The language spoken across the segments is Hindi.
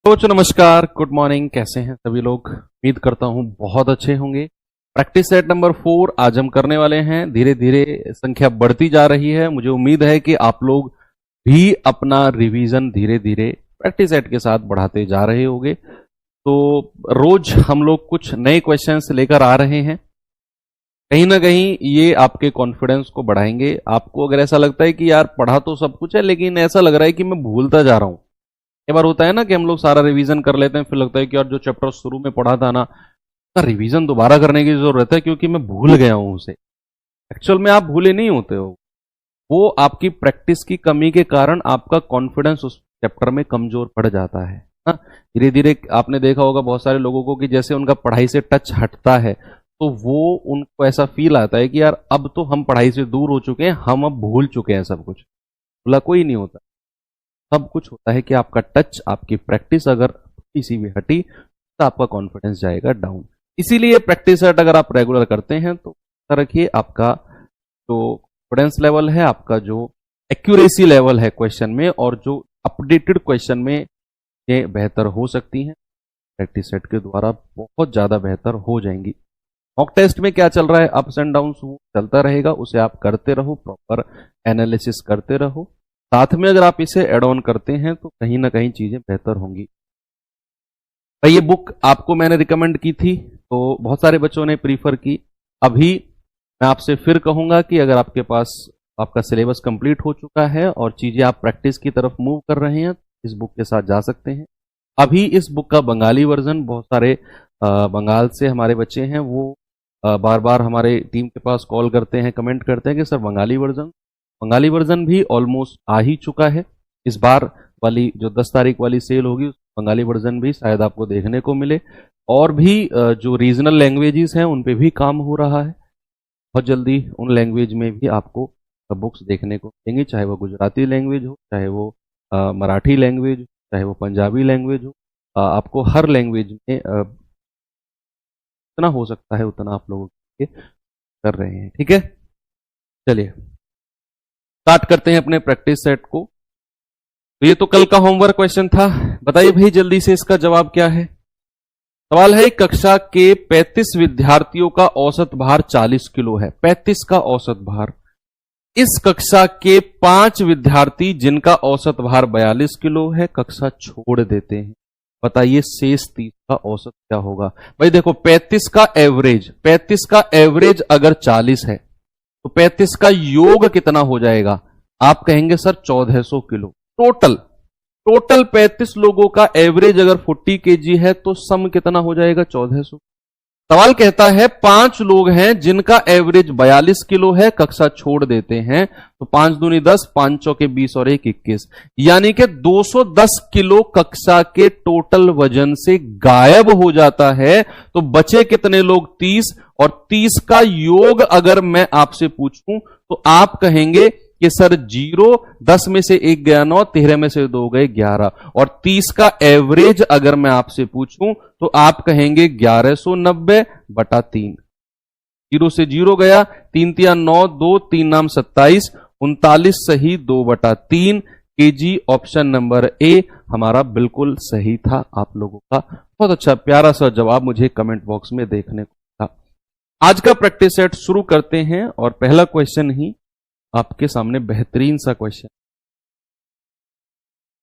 तो नमस्कार, गुड मॉर्निंग। कैसे हैं सभी लोग? उम्मीद करता हूं बहुत अच्छे होंगे। प्रैक्टिस सेट नंबर 4 आज हम करने वाले हैं। धीरे धीरे संख्या बढ़ती जा रही है। मुझे उम्मीद है कि आप लोग भी अपना रिवीजन धीरे धीरे प्रैक्टिस सेट के साथ बढ़ाते जा रहे होंगे। तो रोज हम लोग कुछ नए क्वेश्चंस लेकर आ रहे हैं। कहीं ना कहीं ये आपके कॉन्फिडेंस को बढ़ाएंगे। आपको अगर ऐसा लगता है कि यार पढ़ा तो सब कुछ है, लेकिन ऐसा लग रहा है कि मैं भूलता जा रहा हूं। कई बार होता है ना कि हम लोग सारा रिवीजन कर लेते हैं, फिर लगता है कि यार जो चैप्टर शुरू में पढ़ा था ना, उसका रिवीजन दोबारा करने की जरूरत है क्योंकि मैं भूल गया हूं उसे। एक्चुअल में आप भूले नहीं होते हो, वो आपकी प्रैक्टिस की कमी के कारण आपका कॉन्फिडेंस उस चैप्टर में कमजोर पड़ जाता है। धीरे धीरे आपने देखा होगा बहुत सारे लोगों को कि जैसे उनका पढ़ाई से टच हटता है तो वो उनको ऐसा फील आता है कि यार अब तो हम पढ़ाई से दूर हो चुके हैं, हम अब भूल चुके हैं सब कुछ। भूला कोई नहीं होता। सब कुछ होता है कि आपका टच, आपकी प्रैक्टिस अगर किसी भी हटी तो आपका कॉन्फिडेंस जाएगा डाउन। इसीलिए प्रैक्टिस सेट अगर आप रेगुलर करते हैं तो रखिए, आपका जो कॉन्फिडेंस लेवल है, आपका जो एक्यूरेसी लेवल है क्वेश्चन में, और जो अपडेटेड क्वेश्चन में ये बेहतर हो सकती हैं। प्रैक्टिस सेट के द्वारा बहुत ज्यादा बेहतर हो जाएंगी। मॉक टेस्ट में क्या चल रहा है, अप्स एंड डाउन चलता रहेगा, उसे आप करते रहो, प्रॉपर एनालिसिस करते रहो। साथ में अगर आप इसे एड ऑन करते हैं तो कहीं ना कहीं चीजें बेहतर होंगी। ये बुक आपको मैंने रिकमेंड की थी तो बहुत सारे बच्चों ने प्रीफर की। अभी मैं आपसे फिर कहूंगा कि अगर आपके पास आपका सिलेबस कंप्लीट हो चुका है और चीजें आप प्रैक्टिस की तरफ मूव कर रहे हैं, इस बुक के साथ जा सकते हैं। अभी इस बुक का बंगाली वर्जन, बहुत सारे बंगाल से हमारे बच्चे हैं, वो बार बार हमारे टीम के पास कॉल करते हैं, कमेंट करते हैं कि सर बंगाली वर्जन भी ऑलमोस्ट आ ही चुका है। इस बार वाली जो 10 तारीख वाली सेल होगी, बंगाली वर्जन भी शायद आपको देखने को मिले। और भी जो रीजनल लैंग्वेजेस हैं उन पे भी काम हो रहा है। बहुत जल्दी उन लैंग्वेज में भी आपको बुक्स देखने को मिलेंगी, चाहे वो गुजराती लैंग्वेज हो, चाहे वो मराठी लैंग्वेज हो, चाहे वो पंजाबी लैंग्वेज हो। आपको हर लैंग्वेज में जितना हो सकता है उतना आप लोगों के कर रहे हैं। ठीक है, चलिए स्टार्ट करते हैं अपने प्रैक्टिस सेट को। तो ये तो कल का होमवर्क क्वेश्चन था। बताइए भाई जल्दी से इसका जवाब क्या है। सवाल है, कक्षा के 35 विद्यार्थियों का औसत भार 40 किलो है। 35 का औसत भार। इस कक्षा के 5 विद्यार्थी जिनका औसत भार 42 किलो है कक्षा छोड़ देते हैं। बताइए शेष 30 का औसत क्या होगा। भाई देखो, 35 का एवरेज अगर 40 है तो 35 का योग कितना हो जाएगा? आप कहेंगे सर 1400 किलो। टोटल 35 लोगों का एवरेज अगर 40 केजी है तो सम कितना हो जाएगा? 1400। सवाल कहता है 5 लोग हैं जिनका एवरेज 42 किलो है, कक्षा छोड़ देते हैं। तो 5 दूनी 10, 5 चौके 20 और 1 21, यानी कि 210 किलो कक्षा के टोटल वजन से गायब हो जाता है। तो बचे कितने लोग? 30। और 30 का योग अगर मैं आपसे पूछूं तो आप कहेंगे कि सर 0, 10 में से 1 गया 9, 13 में से 2 गए 11। और 30 का एवरेज अगर मैं आपसे पूछूं तो आप कहेंगे 1190/3। 0 से 0 गया, 3 तिया 9, 2 3 नाम 27, 39 सही 2/3 केजी। ऑप्शन नंबर ए हमारा बिल्कुल सही था। आप लोगों का बहुत अच्छा प्यारा सा जवाब मुझे कमेंट बॉक्स में देखने को था। आज का प्रैक्टिस सेट शुरू करते हैं और पहला क्वेश्चन ही आपके सामने बेहतरीन सा क्वेश्चन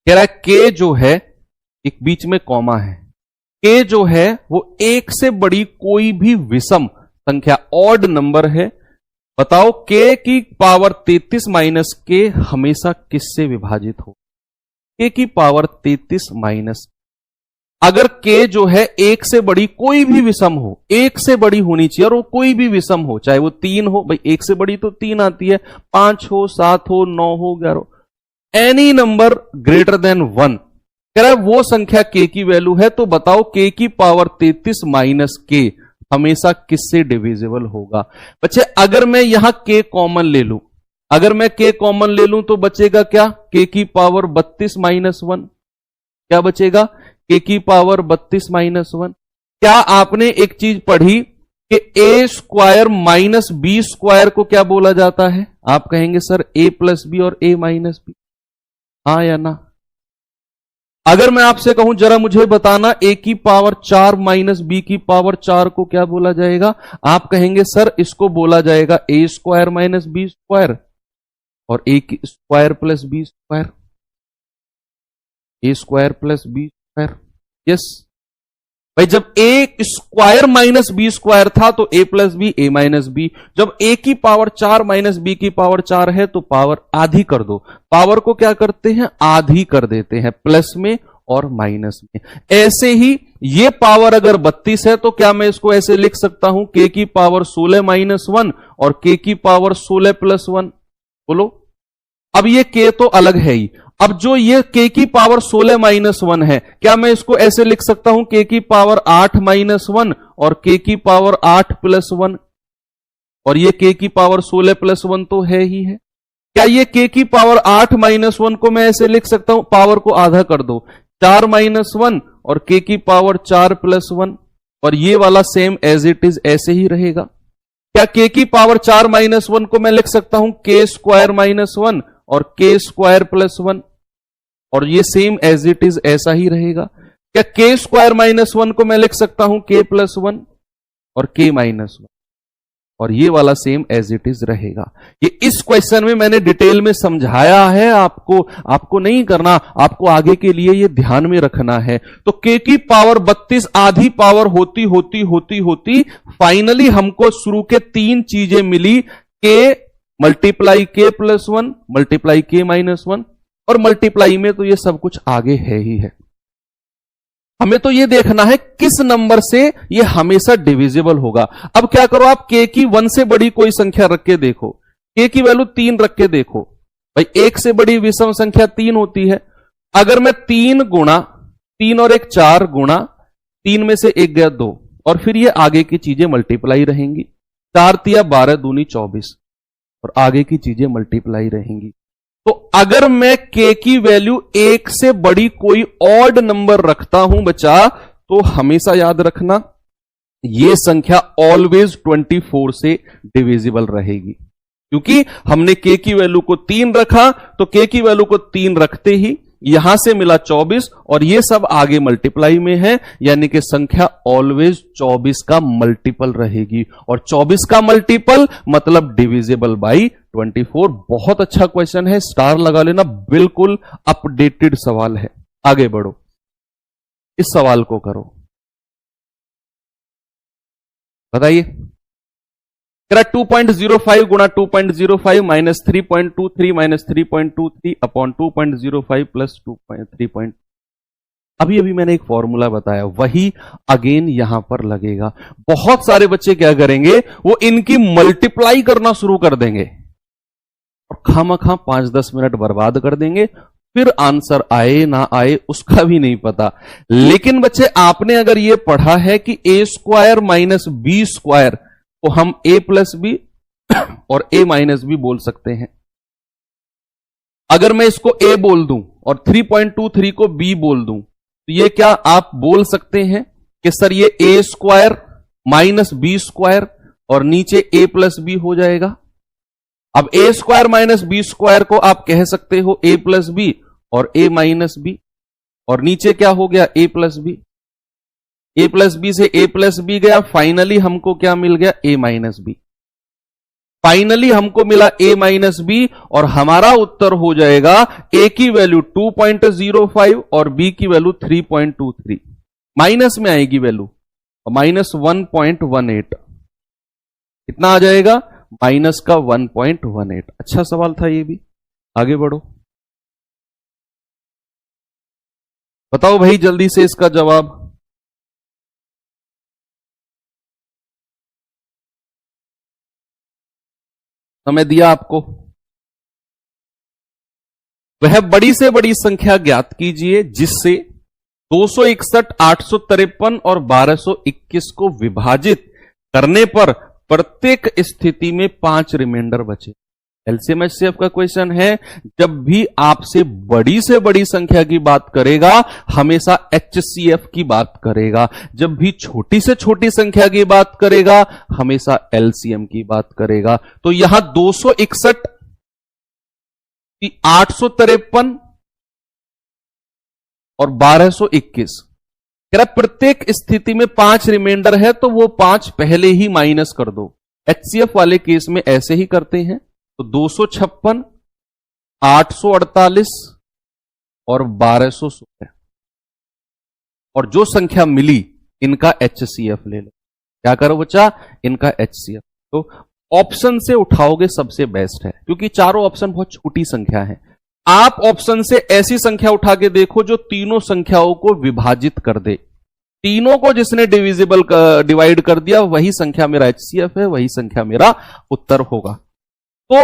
कह रहा है, के जो है, एक बीच में कॉमा है, के जो है वो 1 से बड़ी कोई भी विषम संख्या ऑड नंबर है। बताओ के की पावर 33 माइनस के हमेशा किससे विभाजित हो? के की पावर 33 माइनस, अगर के जो है 1 से बड़ी कोई भी विषम हो, 1 से बड़ी होनी चाहिए, और वो कोई भी विषम हो, चाहे वो 3 हो, भाई 1 से बड़ी तो 3 आती है, 5 हो, 7 हो, 9 हो, 11, एनी नंबर ग्रेटर देन 1, कह रहा है वो संख्या के की वैल्यू है। तो बताओ के की पावर 33 माइनस के हमेशा किससे डिविजिबल होगा? बच्चे अगर मैं यहां के कॉमन ले लूं, तो बचेगा क्या? के की पावर 32 माइनस 1। क्या बचेगा? के की पावर 32 माइनस 1। क्या आपने एक चीज पढ़ी कि ए स्क्वायर माइनस बी स्क्वायर को क्या बोला जाता है? आप कहेंगे सर ए प्लस बी और ए माइनस बी। हाँ या ना? अगर मैं आपसे कहूं जरा मुझे बताना a की पावर 4 माइनस b की पावर 4 को क्या बोला जाएगा? आप कहेंगे सर इसको बोला जाएगा a square minus B square और a की square plus B square, a square plus B square. Yes भाई, जब a square minus B square था तो a plus B, a minus B. जब a की पावर 4 माइनस b की पावर 4 है तो पावर आधी कर दो। पावर को क्या करते हैं? आधी कर देते हैं, प्लस में और माइनस में। ऐसे ही ये पावर अगर 32 है तो क्या मैं इसको ऐसे लिख सकता हूं k की पावर 16 माइनस 1 और k की पावर 16 प्लस 1? बोलो। अब ये k तो अलग है ही। अब जो ये k की पावर 16 माइनस 1 है, क्या मैं इसको ऐसे लिख सकता हूं k की पावर 8 माइनस 1 और k की पावर 8 प्लस 1? और ये k की पावर 16 प्लस 1 तो है ही है। क्या ये k की पावर 8 माइनस 1 को मैं ऐसे लिख सकता हूं? पावर को आधा कर दो, 4 माइनस 1 और k की पावर 4 प्लस 1, और ये वाला सेम एज इट इज ऐसे ही रहेगा। क्या k की पावर 4 माइनस 1 को मैं लिख सकता हूं k स्क्वायर माइनस 1 और k स्क्वायर प्लस 1, और ये सेम एज इट इज ऐसा ही रहेगा। क्या k स्क्वायर माइनस 1 को मैं लिख सकता हूं k प्लस 1 और k माइनस 1, और ये वाला सेम एज इट इज रहेगा। ये इस क्वेश्चन में मैंने डिटेल में समझाया है, आपको नहीं करना, आपको आगे के लिए ये ध्यान में रखना है। तो k की पावर 32 आधी पावर होती होती होती होती फाइनली हमको शुरू के 3 चीजें मिली, k multiply k plus 1 multiply k minus 1, और मल्टीप्लाई में तो ये सब कुछ आगे है ही है। हमें तो ये देखना है किस नंबर से ये हमेशा डिविजिबल होगा। अब क्या करो, आप k की 1 से बड़ी कोई संख्या रख के देखो, k की वैल्यू 3 रख के देखो। भाई 1 से बड़ी विषम संख्या 3 होती है। अगर मैं 3 गुणा 3 और 1 4 गुणा 3 में से 1 गया 2, और फिर ये आगे की चीजें मल्टीप्लाई रहेंगी। 4 तिया 12 दूनी 24, और आगे की चीजें मल्टीप्लाई रहेंगी। तो अगर मैं k की वैल्यू 1 से बड़ी कोई ऑड नंबर रखता हूं बच्चा, तो हमेशा याद रखना ये संख्या ऑलवेज 24 से डिविजिबल रहेगी। क्योंकि हमने k की वैल्यू को 3 रखा, तो k की वैल्यू को 3 रखते ही यहां से मिला 24, और ये सब आगे मल्टीप्लाई में है, यानी कि संख्या ऑलवेज 24 का मल्टीपल रहेगी, और 24 का मल्टीपल मतलब डिविजिबल बाई 24। बहुत अच्छा क्वेश्चन है, स्टार लगा लेना, बिल्कुल अपडेटेड सवाल है। आगे बढ़ो, इस सवाल को करो, बताइए। 2.05 गुणा 2.05 माइनस 3.23 माइनस 3.23 अपॉन 2.05 प्लस 3. अभी मैंने एक फॉर्मूला बताया, वही अगेन यहां पर लगेगा। बहुत सारे बच्चे क्या करेंगे, वो इनकी मल्टीप्लाई करना शुरू कर देंगे और खामखा 5-10 मिनट बर्बाद कर देंगे, फिर आंसर आए ना आए उसका भी नहीं पता। लेकिन बच्चे आपने अगर ये पढ़ा है कि a square minus B square, तो हम a प्लस बी और a माइनस बी बोल सकते हैं। अगर मैं इसको a बोल दूं और 3.23 को b बोल दूं, तो ये क्या आप बोल सकते हैं कि सर ये a square minus B square और नीचे a प्लस बी हो जाएगा। अब a square minus B square को आप कह सकते हो a प्लस बी और a माइनस बी, और नीचे क्या हो गया a plus B. a plus B से a प्लस बी गया, फाइनली हमको क्या मिल गया, a माइनस बी। फाइनली हमको मिला a माइनस बी, और हमारा उत्तर हो जाएगा a की वैल्यू 2.05 और b की वैल्यू 3.23। माइनस में आएगी वैल्यू, माइनस 1.18। कितना आ जाएगा, माइनस का 1.18। अच्छा सवाल था ये भी। आगे बढ़ो, बताओ भाई जल्दी से इसका जवाब। समय दिया आपको। वह बड़ी से बड़ी संख्या ज्ञात कीजिए जिससे 261, 853 और 1221 को विभाजित करने पर प्रत्येक स्थिति में 5 रिमाइंडर बचे। एलसीएम एचसीएफ का क्वेश्चन है, जब भी आपसे बड़ी से बड़ी संख्या की बात करेगा हमेशा एचसीएफ की बात करेगा, जब भी छोटी से छोटी संख्या की बात करेगा हमेशा एलसीएम की बात करेगा। तो यहां 261, 853 और 1221। कह रहा प्रत्येक स्थिति में 5 रिमाइंडर है तो वो 5 पहले ही माइनस कर दो। एचसीएफ वाले केस में ऐसे ही करते हैं। तो 256, 848 और 1216, और जो संख्या मिली इनका एचसीएफ ले लो। क्या करो बच्चा, इनका एचसीएफ। तो ऑप्शन से उठाओगे सबसे बेस्ट है, क्योंकि चारों ऑप्शन बहुत छोटी संख्या है। आप ऑप्शन से ऐसी संख्या उठा के देखो जो तीनों संख्याओं को विभाजित कर दे। तीनों को जिसने डिवाइड कर दिया वही संख्या मेरा एचसीएफ है, वही संख्या मेरा उत्तर होगा। तो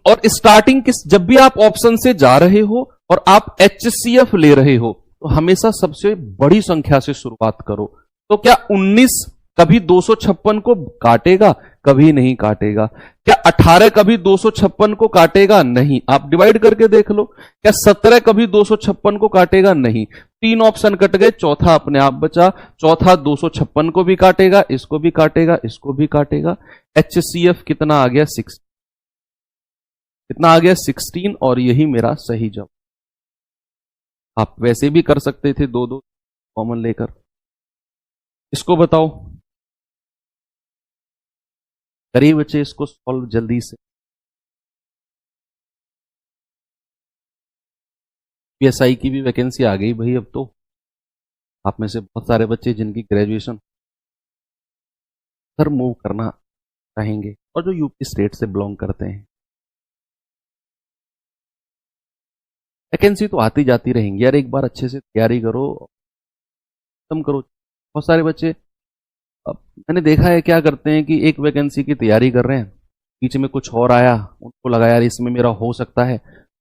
और स्टार्टिंग जब भी आप ऑप्शन से जा रहे हो और आप एचसीएफ ले रहे हो तो हमेशा सबसे बड़ी संख्या से शुरुआत करो। तो क्या 19 कभी 256 को काटेगा? कभी नहीं काटेगा। क्या 18 कभी 256 को काटेगा? नहीं। आप डिवाइड करके देख लो। क्या 17 कभी 256 को काटेगा? नहीं। 3 ऑप्शन कट गए, चौथा अपने आप बचा। चौथा 256 को भी काटेगा, इसको भी काटेगा, इसको भी काटेगा। एचसीएफ कितना आ गया? 16। कितना आ गया? 16। और यही मेरा सही जवाब। आप वैसे भी कर सकते थे, 2 कॉमन लेकर। इसको बताओ, करिए बच्चे इसको सॉल्व जल्दी से। पीएसआई की भी वैकेंसी आ गई भाई। अब तो आप में से बहुत सारे बच्चे जिनकी ग्रेजुएशन उधर मूव करना चाहेंगे और जो यूपी स्टेट से बिलोंग करते हैं, वैकेंसी तो आती जाती रहेंगी यार। एक बार अच्छे से तैयारी करो, खत्म करो। बहुत सारे बच्चे अब मैंने देखा है क्या करते हैं कि एक वैकेंसी की तैयारी कर रहे हैं, बीच में कुछ और आया, उनको लगा यार इसमें मेरा हो सकता है,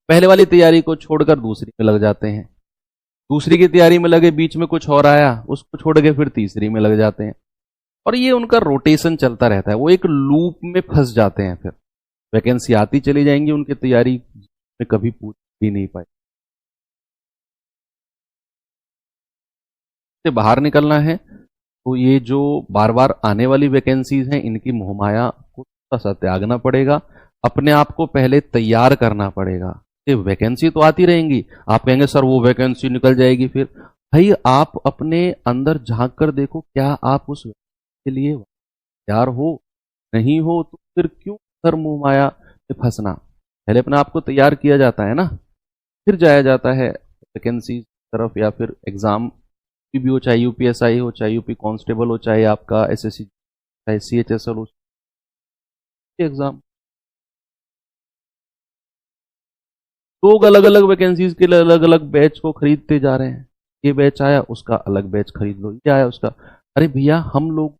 पहले वाली तैयारी को छोड़कर दूसरी में लग जाते हैं। दूसरी की तैयारी में लगे, बीच में कुछ और आया, उसको छोड़ के फिर तीसरी में लग जाते हैं। और ये उनका रोटेशन चलता रहता है, वो एक लूप में फंस जाते हैं। फिर वैकेंसी आती चली जाएंगी, उनकी तैयारी में कभी पूछ भी नहीं पाए। से बाहर निकलना है तो ये जो बार बार आने वाली वैकेंसीज हैं इनकी मोहमाया को थोड़ा सा त्यागना पड़ेगा। अपने आप को पहले तैयार करना पड़ेगा। ये वैकेंसी तो आती रहेंगी, आप कहेंगे सर वो वैकेंसी निकल जाएगी। फिर भाई आप अपने अंदर झांक कर देखो, क्या आप उस के लिए तैयार हो? नहीं हो तो फिर क्यों सर मोहमाया में फंसना। पहले अपने आप को तैयार किया जाता है ना, फिर जाया जाता है वैकेंसी तरफ। या फिर एग्जाम भी हो, चाहे यूपीएसआई हो, चाहे यूपी कांस्टेबल हो, चाहे आपका एसएससी, चाहे सीएचएसएल हो, एग्जाम। लोग अलग अलग वैकेंसीज के लिए अलग अलग बैच को खरीदते जा रहे हैं। ये बैच आया उसका अलग बैच खरीद लो, ये आया उसका। अरे भैया हम लोग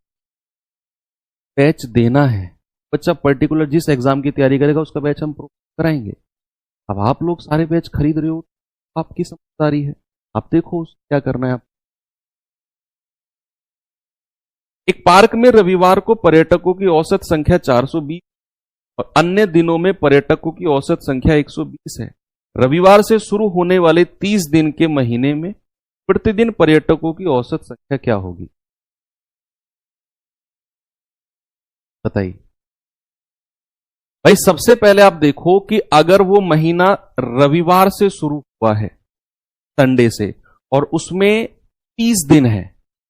बैच देना है, बच्चा पर्टिकुलर जिस एग्जाम की तैयारी करेगा उसका बैच हम प्रोवाइड कराएंगे। अब आप लोग सारे बैच खरीद रहे हो, आपकी समझदारी है, आप देखो क्या करना है। आप एक पार्क में रविवार को पर्यटकों की औसत संख्या 420 और अन्य दिनों में पर्यटकों की औसत संख्या 120 है। रविवार से शुरू होने वाले 30 दिन के महीने में प्रतिदिन पर्यटकों की औसत संख्या क्या होगी? बताइए भाई। सबसे पहले आप देखो कि अगर वो महीना रविवार से शुरू हुआ है, संडे से, और उसमें 30 दिन है,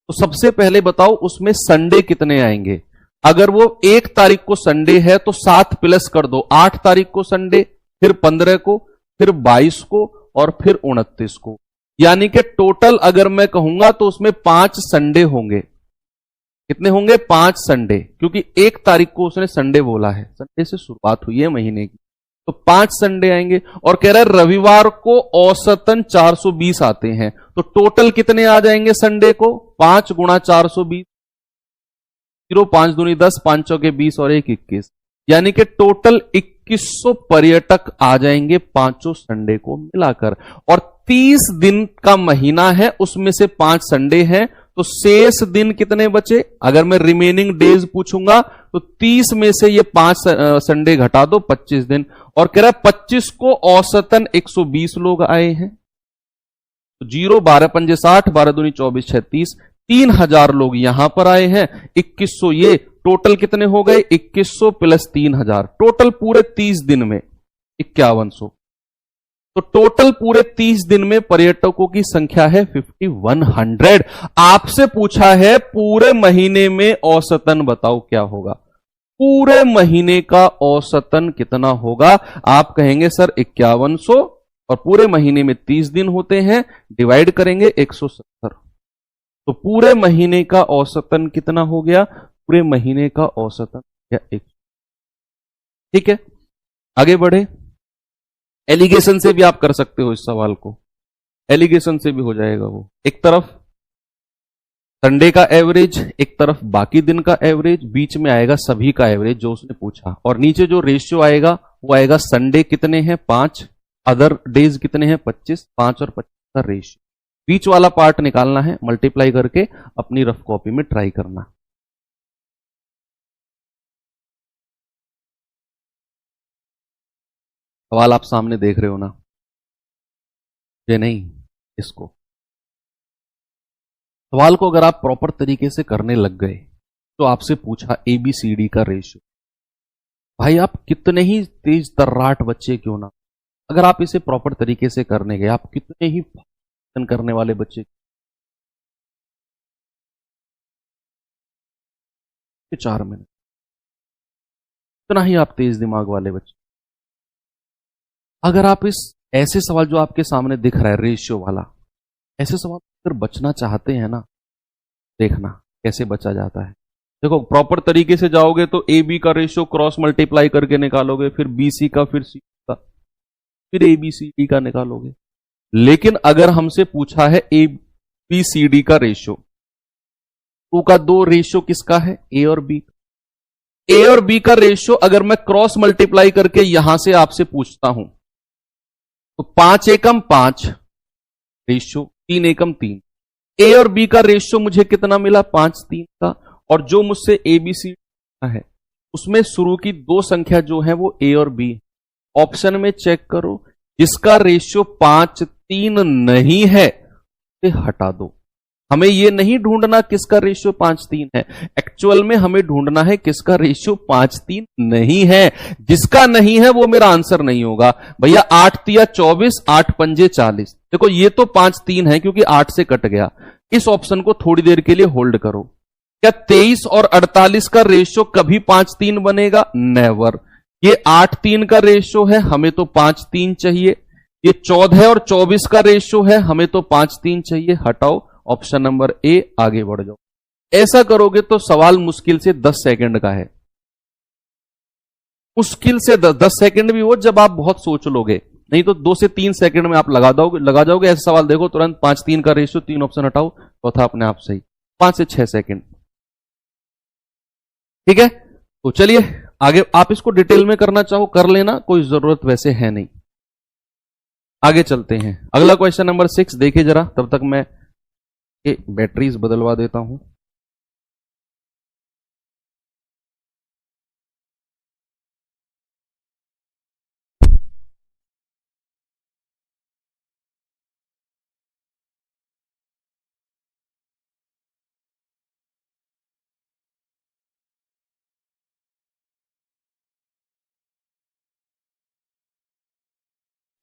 तो सबसे पहले बताओ उसमें संडे कितने आएंगे। अगर वो 1 तारीख को संडे है तो 7 प्लस कर दो, 8 तारीख को संडे, फिर 15 को, फिर 22 को और फिर 29 को। यानी कि टोटल अगर मैं कहूंगा तो उसमें 5 संडे होंगे। कितने होंगे? 5 संडे, क्योंकि 1 तारीख को उसने संडे बोला है, संडे से शुरुआत हुई है महीने की, तो 5 संडे आएंगे। और कह रहा है रविवार को औसतन 420 आते हैं, तो टोटल कितने आ जाएंगे संडे को? 5 गुणा 420, 5 दूनी 10, 5 चौके 20 और 1 21, यानी कि टोटल 2100 पर्यटक आ जाएंगे 5 संडे को मिलाकर। और 30 दिन का महीना है, उसमें से 5 संडे हैं, तो शेष दिन कितने बचे? अगर मैं रिमेनिंग डेज पूछूंगा तो 30 में से ये 5 संडे घटा दो, 25 दिन। और कह रहा है 25 को औसतन 120 लोग आए हैं, तो 0 12 पंजे 60, 12 दूनी 24 36, 3000 लोग यहां पर आए हैं। 2100 ये टोटल कितने हो गए? 2100 प्लस 3000, टोटल पूरे 30 दिन में 5100। तो टोटल पूरे 30 दिन में पर्यटकों की संख्या है 5100। आपसे पूछा है पूरे महीने में औसतन बताओ क्या होगा, पूरे महीने का औसतन कितना होगा। आप कहेंगे सर 5100, और पूरे महीने में 30 दिन होते हैं, डिवाइड करेंगे 170, तो पूरे महीने का औसतन कितना हो गया, पूरे महीने का औसतन या 1। ठीक है, आगे बढ़े। एलिगेशन से भी आप कर सकते हो इस सवाल को, एलिगेशन से भी हो जाएगा वो। एक तरफ संडे का एवरेज, एक तरफ बाकी दिन का एवरेज, बीच में आएगा सभी का एवरेज जो उसने पूछा, और नीचे जो रेशियो आएगा वो आएगा संडे कितने हैं 5, अदर डेज कितने हैं 25, 5 और 25 का रेशियो। बीच वाला पार्ट निकालना है, मल्टीप्लाई करके अपनी रफ कॉपी में ट्राई करना। सवाल आप सामने देख रहे हो ना, ये नहीं, इसको सवाल को अगर आप प्रॉपर तरीके से करने लग गए तो आपसे पूछा ABCD का रेशियो, भाई आप कितने ही तेज तर्राट बच्चे क्यों ना, अगर आप इसे प्रॉपर तरीके से करने गए, आप कितने ही करने वाले बच्चे 4 मिनट, इतना ही आप तेज दिमाग वाले बच्चे। अगर आप इस ऐसे सवाल जो आपके सामने दिख रहा है रेशियो वाला, ऐसे सवाल अगर बचना चाहते हैं ना, देखना कैसे बचा जाता है। देखो प्रॉपर तरीके से जाओगे तो AB का रेशियो क्रॉस मल्टीप्लाई करके निकालोगे, फिर BC का, फिर C का, फिर ABCD का निकालोगे। लेकिन अगर हमसे पूछा है ABCD का रेशियो, टू का 2 रेशियो किसका है, A और B। A और B का रेशियो अगर मैं क्रॉस मल्टीप्लाई करके यहां से आपसे पूछता हूं तो 5 एकम 5 रेशियो, 3 एकम 3। A और B का रेशियो मुझे कितना मिला 5 3 का, और जो मुझसे ABC है उसमें शुरू की 2 संख्या जो है वो A और B। ऑप्शन में चेक करो, जिसका रेशियो 5 3 नहीं है उसे हटा दो। हमें यह नहीं ढूंढना किसका रेशियो 5 3 है, एक्चुअल में हमें ढूंढना है किसका रेशियो 5 3 नहीं है। जिसका नहीं है वो मेरा आंसर नहीं होगा। भैया 8 तिया 24, 8 पंजे 40। देखो ये तो 5 3 है क्योंकि 8 से कट गया। इस ऑप्शन को थोड़ी देर के लिए होल्ड करो। क्या 23 और 48 का रेशियो कभी 5 3 बनेगा? नेवर। ये 8 3 का रेशियो है, हमें तो 5 3 चाहिए। ये 14 और 24 का रेशियो है, हमें तो 5 3 चाहिए। हटाओ ऑप्शन नंबर ए, आगे बढ़ जाओ। ऐसा करोगे तो सवाल मुश्किल से 10 सेकंड का है। मुश्किल से 10 सेकंड भी हो जब आप बहुत सोच लोगे, नहीं तो 2 से 3 सेकंड में आप लगा जाओगे। ऐसा सवाल देखो तुरंत 5 3 का रेशियो, 3 ऑप्शन हटाओ, चौथा अपने आप सही। 5 से 6 सेकंड। ठीक है, तो चलिए आगे। आप इसको डिटेल में करना चाहो कर लेना, कोई जरूरत वैसे है नहीं। आगे चलते हैं। अगला क्वेश्चन नंबर 6 देखिए जरा, तब तक मैं बैटरीज बदलवा देता हूं।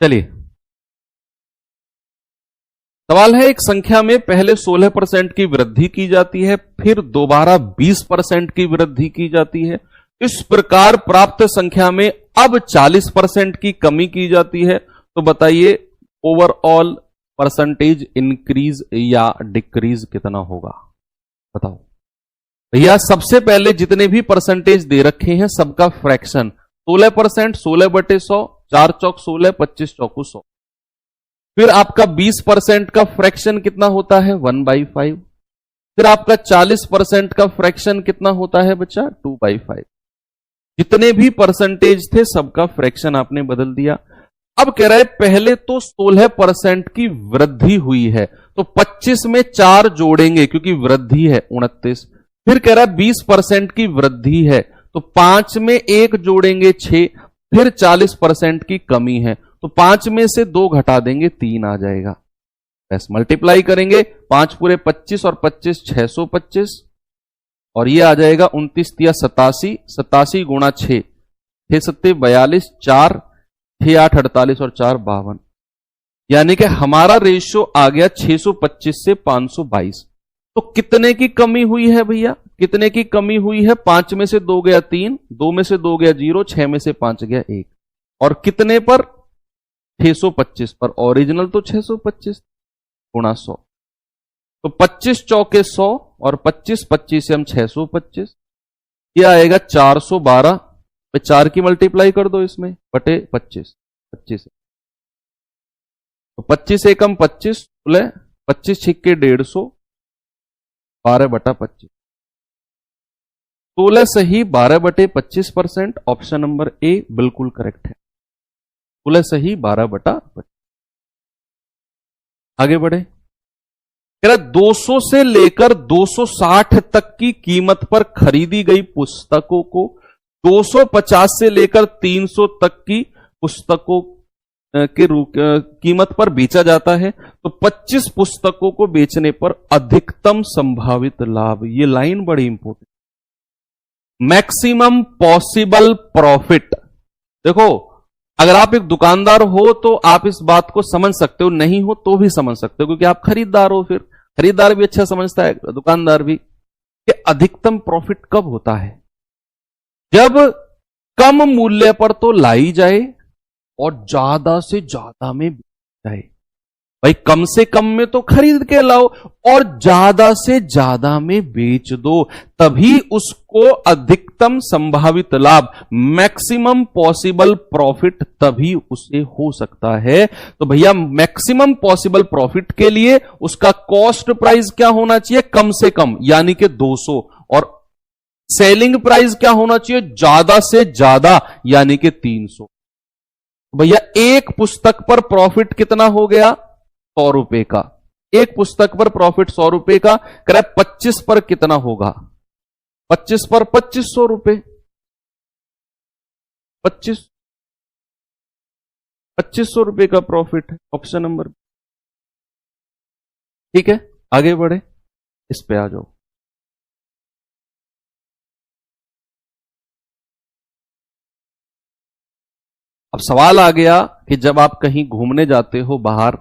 चलिए, सवाल है, एक संख्या में पहले 16% की वृद्धि की जाती है, फिर दोबारा 20% की वृद्धि की जाती है। इस प्रकार प्राप्त संख्या में अब 40% की कमी की जाती है। तो बताइए ओवरऑल परसेंटेज इंक्रीज या डिक्रीज कितना होगा? बताओ भैया। सबसे पहले जितने भी परसेंटेज दे रखे हैं सबका फ्रैक्शन 16%, 16/100, 4 चौक 16, 25 चौकू 100। फिर आपका 20% का फ्रैक्शन कितना होता है? 1/5। फिर आपका 40% का फ्रैक्शन कितना होता है बच्चा? 2/5। जितने भी परसेंटेज थे सबका फ्रैक्शन आपने बदल दिया। अब कह रहा है पहले तो 16% की वृद्धि हुई है, तो 25 में 4 जोड़ेंगे क्योंकि वृद्धि है 29। फिर कह रहा है 20% की वृद्धि है, तो 5 में 1 जोड़ेंगे 6। फिर 40% की कमी है, तो 5 में से 2 घटा देंगे 3 आ जाएगा। बस मल्टीप्लाई करेंगे, 5 पूरे 25 और 25 625, और ये आ जाएगा 29 तिया 87, 87 गुणा 6, 6 सत्ते 42, 4 6 8 48 और 4 52। यानी कि हमारा रेशियो आ गया 625 से 522। तो कितने की कमी हुई है भैया, कितने की कमी हुई है? 5 में से 2 गया 3, 2 में से 2 गया 0, 6 में से 5 गया 1, और कितने पर? 625 पर। ओरिजिनल तो 625 गुणा 100, तो 25 चौके 100 और 25 25 से हम 625, यह आएगा 412 पे 4 की मल्टीप्लाई कर दो इसमें बटे 25, 25 तो 25 एकम 25 बोले 25 छिक्के 150, 12 बटा 25, 16 सही 12 बटे 25%। ऑप्शन नंबर ए बिल्कुल करेक्ट है, 16 सही 12 बटा 25। आगे बढ़े, कह रहा 200 से लेकर 260 तक की कीमत पर खरीदी गई पुस्तकों को 250 से लेकर 300 तक की पुस्तकों के कीमत पर बेचा जाता है, तो 25 पुस्तकों को बेचने पर अधिकतम संभावित लाभ। ये लाइन बड़ी इंपॉर्टेंट, मैक्सिमम पॉसिबल प्रॉफिट। देखो, अगर आप एक दुकानदार हो तो आप इस बात को समझ सकते हो, नहीं हो तो भी समझ सकते हो, क्योंकि आप खरीदार हो। फिर खरीदार भी अच्छा समझता है, दुकानदार भी, कि अधिकतम प्रॉफिट कब होता है? जब कम मूल्य पर तो लाई जाए और ज्यादा से ज्यादा में बेच जाए। भाई कम से कम में तो खरीद के लाओ और ज्यादा से ज्यादा में बेच दो, तभी उसको अधिकतम संभावित लाभ, मैक्सिमम पॉसिबल प्रॉफिट, तभी उसे हो सकता है। तो भैया मैक्सिमम पॉसिबल प्रॉफिट के लिए उसका कॉस्ट प्राइस क्या होना चाहिए? कम से कम, यानी कि 200, और सेलिंग प्राइस क्या होना चाहिए? ज्यादा से ज्यादा, यानी कि 300। भैया एक पुस्तक पर प्रॉफिट कितना हो गया? 100 रुपए का। एक पुस्तक पर प्रॉफिट 100 रुपए का, कह रहा है 25 पर कितना होगा? 25 पर 2500 रुपए, 2500 रुपए का प्रॉफिट है। ऑप्शन नंबर, ठीक है। आगे बढ़े, इस पे आ जाओ। अब सवाल आ गया कि जब आप कहीं घूमने जाते हो बाहर,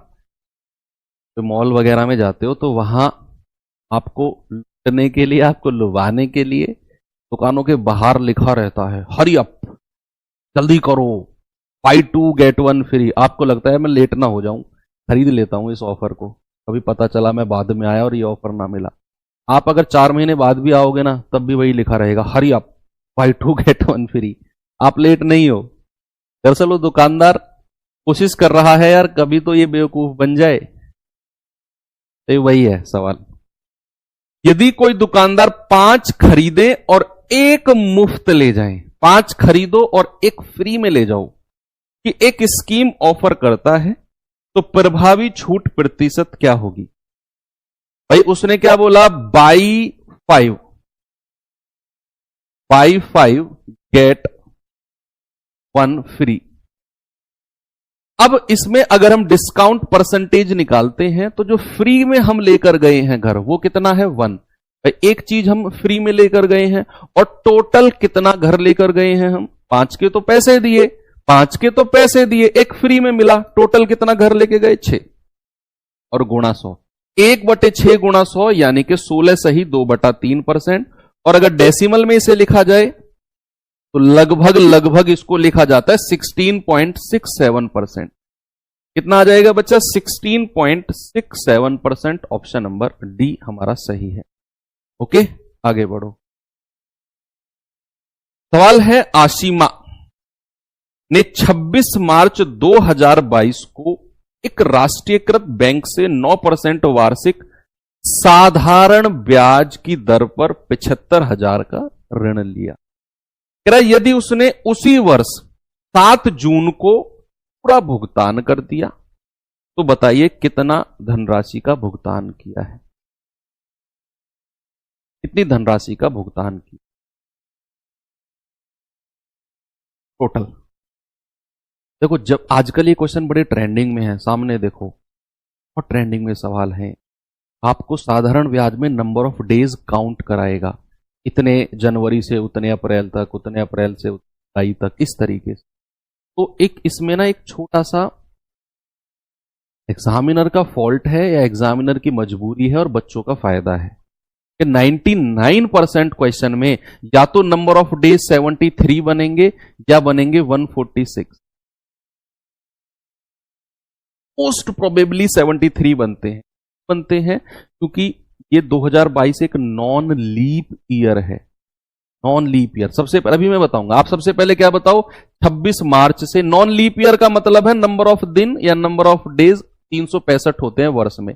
तो मॉल वगैरह में जाते हो, तो वहां आपको लूटने के लिए, आपको लुभाने के लिए दुकानों के बाहर लिखा रहता है हरी अप, जल्दी करो, बाय 2 गेट 1 फ्री। आपको लगता है मैं लेट ना हो जाऊं, खरीद लेता हूं इस ऑफर को, कभी पता चला मैं बाद में आया और ये ऑफर ना मिला। आप अगर 4 महीने बाद भी आओगे ना, तब भी वही लिखा रहेगा hurry up, buy 2 get 1 free. आप लेट नहीं हो। दरअसल वो दुकानदार कोशिश कर रहा है यार, कभी तो ये बेवकूफ बन जाए। तो वही है सवाल। यदि कोई दुकानदार 5 खरीदे और 1 मुफ्त ले जाए, 5 खरीदो और 1 फ्री में ले जाओ, कि एक स्कीम ऑफर करता है, तो प्रभावी छूट प्रतिशत क्या होगी? भाई उसने क्या बोला? Buy 5 get 1 free. अब इसमें अगर हम डिस्काउंट परसेंटेज निकालते हैं, तो जो फ्री में हम लेकर गए हैं घर, वो कितना है? 1। एक चीज हम फ्री में लेकर गए हैं, और टोटल कितना घर लेकर गए हैं हम? 5 के तो पैसे दिए, 5 के तो पैसे दिए, 1 फ्री में मिला, टोटल कितना घर लेके गए? 6, और गुणा 100, 1/6 गुणा 100, यानी कि 16 सही 2/3%। और अगर डेसिमल में इसे लिखा जाए तो लगभग इसको लिखा जाता है 16.67%। कितना आ जाएगा बच्चा? 16.67%। ऑप्शन नंबर डी हमारा सही है। ओके, आगे बढ़ो। सवाल है, आशिमा ने 26 मार्च 2022 को एक राष्ट्रीयकृत बैंक से 9% वार्षिक साधारण ब्याज की दर पर 75,000 का ऋण लिया। कह रहा यदि उसने उसी वर्ष 7 जून को पूरा भुगतान कर दिया, तो बताइए कितना धनराशि का भुगतान किया है? कितनी धनराशि का भुगतान किया टोटल? देखो, जब आजकल ये क्वेश्चन बड़े ट्रेंडिंग में है, सामने देखो, और ट्रेंडिंग में सवाल है। आपको साधारण ब्याज में नंबर ऑफ डेज काउंट कराएगा, इतने जनवरी से उतने अप्रैल तक, उतने अप्रैल से जुलाई तक, इस तरीके से। तो एक इसमें ना एक छोटा सा एग्जामिनर का फॉल्ट है या एग्जामिनर की मजबूरी है और बच्चों का फायदा है कि 99% क्वेश्चन में या तो नंबर ऑफ डेज 73 बनेंगे या बनेंगे 146। मोस्ट प्रोबेबली 73 बनते हैं क्योंकि ये 2022 एक नॉन लीप ईयर है। नॉन लीप ईयर सबसे पहले अभी मैं बताऊंगा। आप सबसे पहले क्या बताओ, 26 मार्च से, नॉन लीप ईयर का मतलब है नंबर ऑफ दिन या नंबर ऑफ डेज 365 होते हैं वर्ष में।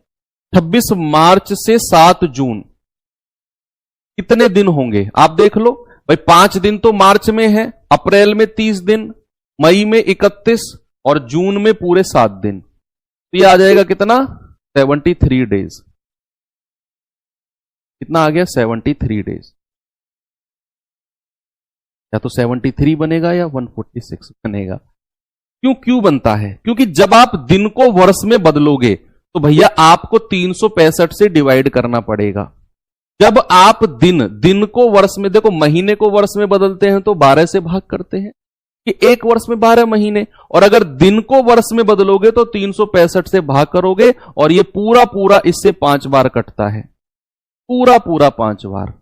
26 मार्च से 7 जून कितने दिन होंगे आप देख लो भाई। 5 दिन तो मार्च में है, अप्रैल में 30 दिन, मई में 31 और जून में पूरे 7 दिन। तो ये आ जाएगा कितना, 73 डेज। कितना आ गया, 73 डेज। या तो 73 बनेगा या 146 बनेगा। क्यों बनता है, क्योंकि जब आप दिन को वर्ष में बदलोगे तो भैया आपको 365 से डिवाइड करना पड़ेगा। जब आप दिन को वर्ष में, देखो महीने को वर्ष में बदलते हैं तो 12 से भाग करते हैं कि एक वर्ष में 12 महीने, और अगर दिन को वर्ष में बदलोगे तो 365 से भाग करोगे और ये पूरा इससे 5 बार कटता है, पूरा 5 बार।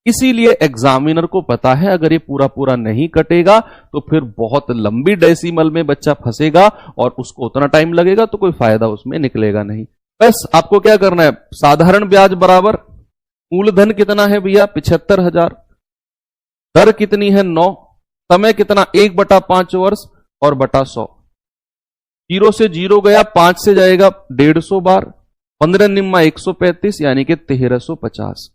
इसीलिए एग्जामिनर को पता है अगर ये पूरा नहीं कटेगा तो फिर बहुत लंबी डेसिमल में बच्चा फंसेगा और उसको उतना टाइम लगेगा तो कोई फायदा उसमें निकलेगा नहीं। बस आपको क्या करना है, साधारण ब्याज बराबर मूलधन कितना है भैया 75,000, दर कितनी है 9, समय कितना 1/5 वर्ष और बटा 100। 0 से 0 गया, 5 से जाएगा 150 बार, 15 निम्मा 135 यानी कि 1350।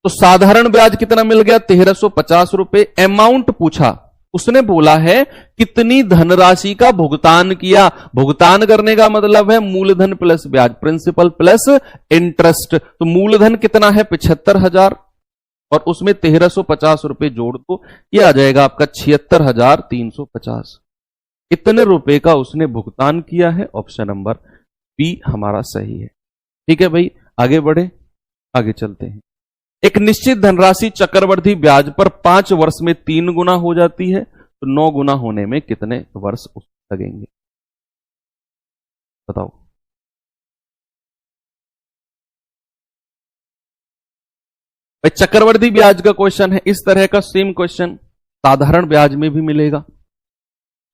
तो साधारण ब्याज कितना मिल गया 1350 रुपए। अमाउंट पूछा, उसने बोला है कितनी धनराशि का भुगतान किया। भुगतान करने का मतलब है मूलधन प्लस ब्याज, प्रिंसिपल प्लस इंटरेस्ट। तो मूलधन कितना है 75,000 और उसमें 1350 रुपए जोड़ दो, ये आ जाएगा आपका 76,350। इतने रुपए का उसने भुगतान किया है। ऑप्शन नंबर बी हमारा सही है। ठीक है भाई, आगे बढ़े, आगे चलते हैं। एक निश्चित धनराशि चक्रवर्ती ब्याज पर 5 वर्ष में 3 गुना हो जाती है, तो 9 गुना होने में कितने वर्ष लगेंगे बताओ। भाई चक्रवर्ती ब्याज का क्वेश्चन है, इस तरह का सेम क्वेश्चन साधारण ब्याज में भी मिलेगा,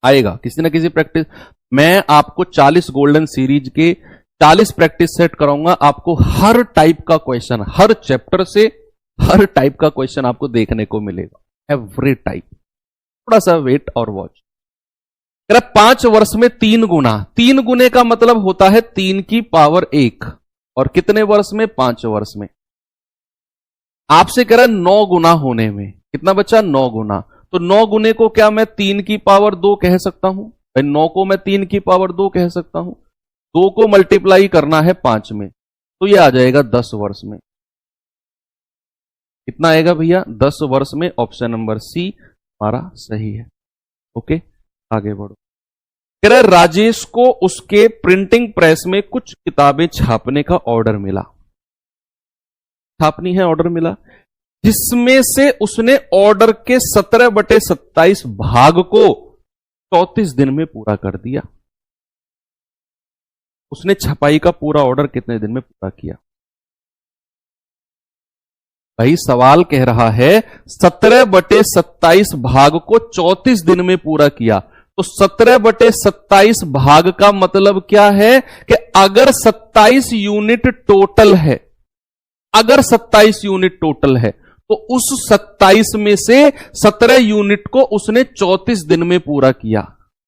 आएगा किसी ना किसी प्रैक्टिस। मैं आपको 40 गोल्डन सीरीज के 40 प्रैक्टिस सेट कराऊंगा, आपको हर टाइप का क्वेश्चन, हर चैप्टर से हर टाइप का क्वेश्चन आपको देखने को मिलेगा, एवरी टाइप। थोड़ा सा वेट और वॉच। 5 वर्ष में 3 गुना, 3 गुने का मतलब होता है 3 की पावर 1, और कितने वर्ष में 5 वर्ष में। आपसे कह रहा है 9 गुना होने में, कितना बच्चा 9 गुना। तो 9 गुने को क्या मैं 3 की पावर 2 कह सकता हूं, 9 को मैं 3 की पावर 2 कह सकता हूं। 2 को मल्टीप्लाई करना है 5 में, तो ये आ जाएगा 10 वर्ष में। कितना आएगा भैया 10 वर्ष में। ऑप्शन नंबर सी हमारा सही है। ओके, आगे बढ़ो। कह रहा है राजेश को उसके प्रिंटिंग प्रेस में कुछ किताबें छापने का ऑर्डर मिला, छापनी है ऑर्डर मिला, जिसमें से उसने ऑर्डर के 17/27 भाग को 34 दिन में पूरा कर दिया। उसने छपाई का पूरा ऑर्डर कितने दिन में पूरा किया। भाई सवाल कह रहा है 17/27 भाग को 34 दिन में पूरा किया, तो 17/27 भाग का मतलब क्या है कि अगर 27 यूनिट टोटल है, अगर 27 यूनिट टोटल है तो उस 27 में से 17 यूनिट को उसने 34 दिन में पूरा किया।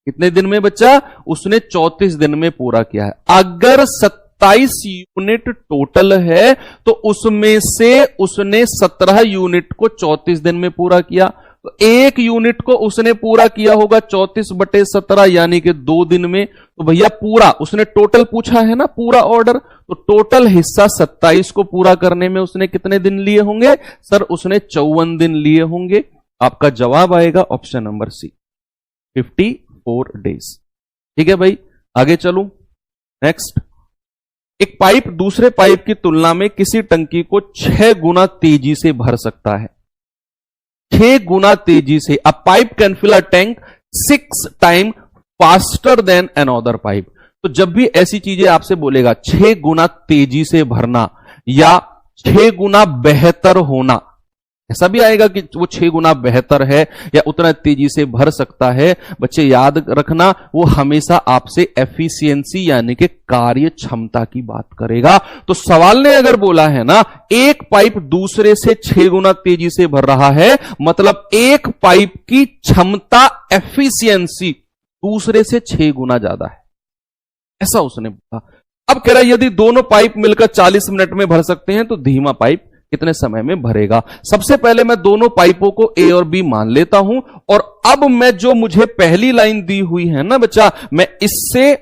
कितने दिन में बच्चा, उसने 34 दिन में पूरा किया है। अगर 27 यूनिट टोटल है तो उसमें से उसने 17 यूनिट को 34 दिन में पूरा किया, तो 1 यूनिट को उसने पूरा किया होगा 34/17 यानी कि 2 दिन में। तो भैया पूरा उसने टोटल पूछा है ना, पूरा ऑर्डर, तो टोटल हिस्सा 27 को पूरा करने में उसने कितने दिन लिए होंगे सर, उसने 54 दिन लिए होंगे। आपका जवाब आएगा ऑप्शन नंबर सी 54 डेज। ठीक है भाई, आगे चलूं। नेक्स्ट, एक पाइप दूसरे पाइप की तुलना में किसी टंकी को 6 गुना तेजी से भर सकता है, 6 गुना तेजी से। A pipe can fill a tank 6 time faster than another pipe. तो जब भी ऐसी चीजें आपसे बोलेगा 6 गुना तेजी से भरना या 6 गुना बेहतर होना, ऐसा भी आएगा कि वो 6 गुना बेहतर है या उतना तेजी से भर सकता है, बच्चे याद रखना वो हमेशा आपसे एफिशिएंसी यानी कि कार्य क्षमता की बात करेगा। तो सवाल ने अगर बोला है ना एक पाइप दूसरे से 6 गुना तेजी से भर रहा है, मतलब एक पाइप की क्षमता एफिशिएंसी दूसरे से 6 गुना ज्यादा है, ऐसा उसने बोला। अब कह रहा है यदि दोनों पाइप मिलकर 40 मिनट में भर सकते हैं तो धीमा पाइप कितने समय में भरेगा। सबसे पहले मैं दोनों पाइपों को ए और बी मान लेता हूं और अब मैं जो मुझे पहली लाइन दी हुई है ना बच्चा, मैं इससे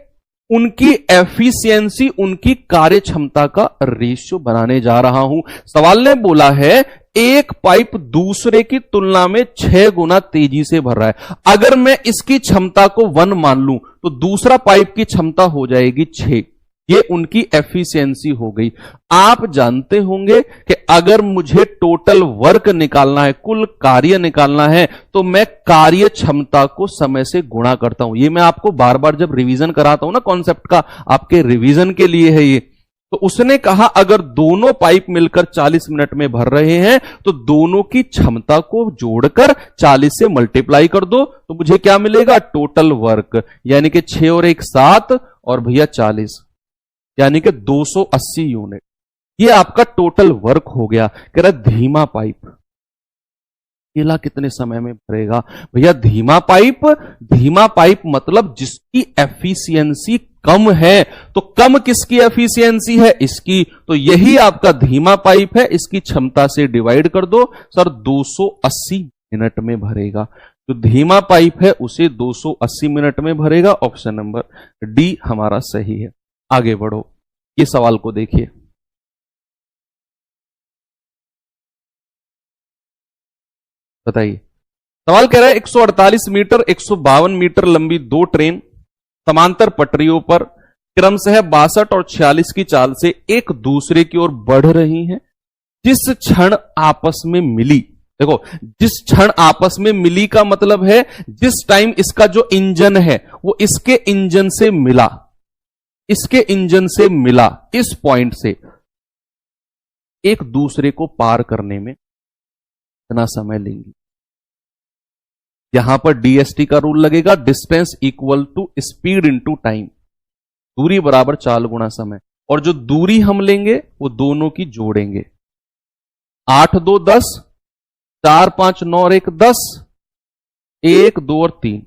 उनकी एफिशिएंसी, उनकी कार्य क्षमता का रेशियो बनाने जा रहा हूं। सवाल ने बोला है एक पाइप दूसरे की तुलना में 6 गुना तेजी से भर रहा है। अगर मैं इसकी क्षमता को 1 मान लूं तो दूसरा पाइप की क्षमता हो जाएगी 6, ये उनकी एफिशिएंसी हो गई। आप जानते होंगे कि अगर मुझे टोटल वर्क निकालना है, कुल कार्य निकालना है, तो मैं कार्य क्षमता को समय से गुणा करता हूं। ये मैं आपको बार बार जब रिवीजन कराता हूं ना कॉन्सेप्ट का, आपके रिवीजन के लिए है ये। तो उसने कहा अगर दोनों पाइप मिलकर 40 मिनट में भर रहे हैं तो दोनों की क्षमता को जोड़कर 40 से मल्टीप्लाई कर दो तो मुझे क्या मिलेगा, टोटल वर्क, यानी कि 6 और 1 7 और भैया 40, यानी कि 280 यूनिट। ये आपका टोटल वर्क हो गया। कह रहा धीमा पाइप केला कितने समय में भरेगा। भैया धीमा पाइप मतलब जिसकी एफिशिएंसी कम है। तो कम किसकी एफिशिएंसी है, इसकी। तो यही आपका धीमा पाइप है, इसकी क्षमता से डिवाइड कर दो सर, 280 मिनट में भरेगा। तो धीमा पाइप है उसे 280 मिनट में भरेगा। ऑप्शन नंबर डी हमारा सही है। आगे बढ़ो, ये सवाल को देखिए। बताइए, सवाल कह रहा है 148 मीटर 152 मीटर लंबी 2 ट्रेन समांतर पटरियों पर क्रमशः 62 और 46 की चाल से एक दूसरे की ओर बढ़ रही हैं। जिस क्षण आपस में मिली, देखो जिस क्षण आपस में मिली का मतलब है जिस टाइम इसका जो इंजन है वो इसके इंजन से मिला, इसके इंजन से मिला, इस पॉइंट से एक दूसरे को पार करने में कितना समय लेंगी। यहां पर डीएसटी का रूल लगेगा, distance equal to speed into time, दूरी बराबर चाल गुणा समय। और जो दूरी हम लेंगे वो दोनों की जोड़ेंगे। 8 2 10, 4 5 9 और 1 10, 1 2 और 3,